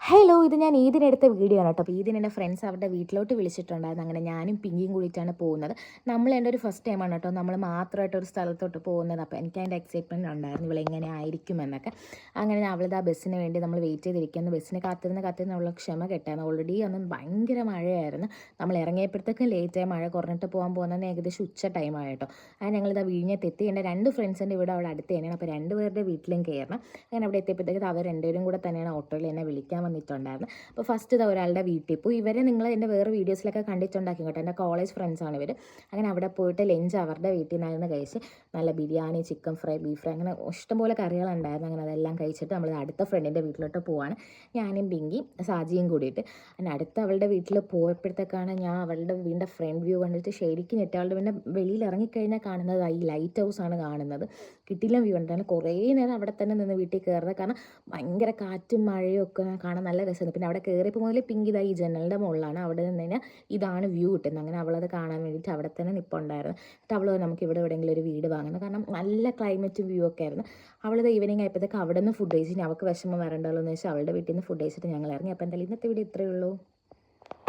Hello, ഇത് ഞാൻ ഈദിനെടുത്ത video ആണ് കേട്ടോ. അപ്പോൾ ഈദിന് എൻ്റെ ഫ്രണ്ട്സ് അവരുടെ വീട്ടിലോട്ട് വിളിച്ചിട്ടുണ്ടായിരുന്നു. അങ്ങനെ ഞാനും പിങ്കിയും കൂടിയിട്ടാണ് പോകുന്നത്. എൻ്റെ ഒരു ഫസ്റ്റ് ടൈമാണ് കേട്ടോ നമ്മൾ മാത്രമായിട്ട് ഒരു സ്ഥലത്തോട്ട് പോകുന്നത്. അപ്പോൾ എനിക്ക് അതിൻ്റെ എക്സൈറ്റ്മെൻറ്റ് ഉണ്ടായിരുന്നു, ഇവളെങ്ങനെ ആയിരിക്കും എന്നൊക്കെ. അങ്ങനെ അവളിത് ആ ബസ്സിന് വേണ്ടി നമ്മൾ വെയിറ്റ് ചെയ്തിരിക്കുന്നു. ബസ്സിന് കാത്തിരുന്നുള്ള ക്ഷമ കെട്ടായിരുന്നു. ഓൾറെഡി അന്ന് ഭയങ്കര മഴയായിരുന്നു. നമ്മൾ ഇറങ്ങിയപ്പോഴത്തേക്കും ലേറ്റായി, മഴ കുറഞ്ഞിട്ട് പോകാൻ പോകുന്നതിന് ഏകദേശം ഉച്ച ടൈമാണ് കേട്ടോ. അങ്ങനെ ഞങ്ങളിത് വിഴിഞ്ഞത്തെത്തി. എൻ്റെ രണ്ട് ഫ്രണ്ട്സിൻ്റെ വീട് അവിടെ അടുത്ത് തന്നെയാണ്. അപ്പോൾ രണ്ടുപേരുടെ വീട്ടിലും കയറണം. അങ്ങനെ അവിടെ എത്തിയപ്പോഴത്തേക്കും അവർ രണ്ടുപേരും കൂടെ തന്നെയാണ് ഓട്ടോയിൽ എന്നെ വിളിക്കാൻ വന്നിട്ടുണ്ടായിരുന്നു. അപ്പോൾ ഫസ്റ്റ് ഇത് ഒരാളുടെ വീട്ടിൽ പോയി. ഇവരെ നിങ്ങൾ എൻ്റെ വേറെ വീഡിയോസിലൊക്കെ കണ്ടിട്ടുണ്ടാക്കി കേട്ടോ. എൻ്റെ കോളേജ് ഫ്രണ്ട്സാണ് ഇവർ. അങ്ങനെ അവിടെ പോയിട്ട് ലഞ്ച് അവരുടെ വീട്ടിൽ നിന്നായിരുന്നു കഴിച്ച്. നല്ല biryani, chicken fry, beef fry, അങ്ങനെ ഇഷ്ടംപോലെ കറികളുണ്ടായിരുന്നു. അങ്ങനെ അതെല്ലാം കഴിച്ചിട്ട് നമ്മൾ അടുത്ത ഫ്രണ്ടിൻ്റെ വീട്ടിലോട്ട് പോവാണ്. ഞാനും പിങ്കിയും സാജിയും കൂടിയിട്ട്. അങ്ങനെ അടുത്ത അവളുടെ വീട്ടിൽ പോയപ്പോഴത്തേക്കാണ് ഞാൻ അവളുടെ വീടിൻ്റെ ഫ്രണ്ട് വ്യൂ കണ്ടിട്ട് ശരിക്കും ഞെട്ടി. അവളുടെ വീടിൻ്റെ വെളിയിൽ ഇറങ്ങിക്കഴിഞ്ഞാൽ കാണുന്നത് ഈ ലൈറ്റ് ഹൗസാണ് കാണുന്നത്. കിട്ടില്ല വ്യൂ ഉണ്ട്. അങ്ങനെ കുറേ നേരം അവിടെ തന്നെ നിന്ന് വീട്ടിൽ കയറുന്നത്. കാരണം ഭയങ്കര കാറ്റും മഴയും ഒക്കെ കാണാൻ നല്ല രസമാണ്. പിന്നെ അവിടെ കയറിയപ്പോൾ മുതൽ പിങ്ക് ഈ ജനലിൻ്റെ മുകളിലാണ്. അവിടെ നിന്ന് കഴിഞ്ഞാൽ ഇതാണ് വ്യൂ കിട്ടുന്നത്. അങ്ങനെ അവളത് കാണാൻ വേണ്ടിയിട്ട് അവിടെ തന്നെ നിൽപ്പുണ്ടായിരുന്നു. എന്നിട്ട് അവൾ നമുക്ക് ഇവിടെ എവിടെയെങ്കിലും ഒരു വീട് വാങ്ങണം, കാരണം നല്ല ക്ലൈമറ്റും വ്യൂ ഒക്കെ ആയിരുന്നു. അവളത് ഈവനിങ് ആയപ്പോഴത്തേക്ക് അവിടെ നിന്ന് ഫുഡ് കഴിച്ച് അവൾക്ക് വിഷമം വരണ്ടല്ലോ എന്ന് വെച്ചാൽ അവളുടെ വീട്ടിൽ നിന്ന് ഫുഡ് കഴിച്ചിട്ട് ഞങ്ങൾ ഇറങ്ങി. അപ്പോൾ എന്തായാലും ഇന്നത്തെ വീഡിയോ ഇത്രയേ ഉള്ളൂ.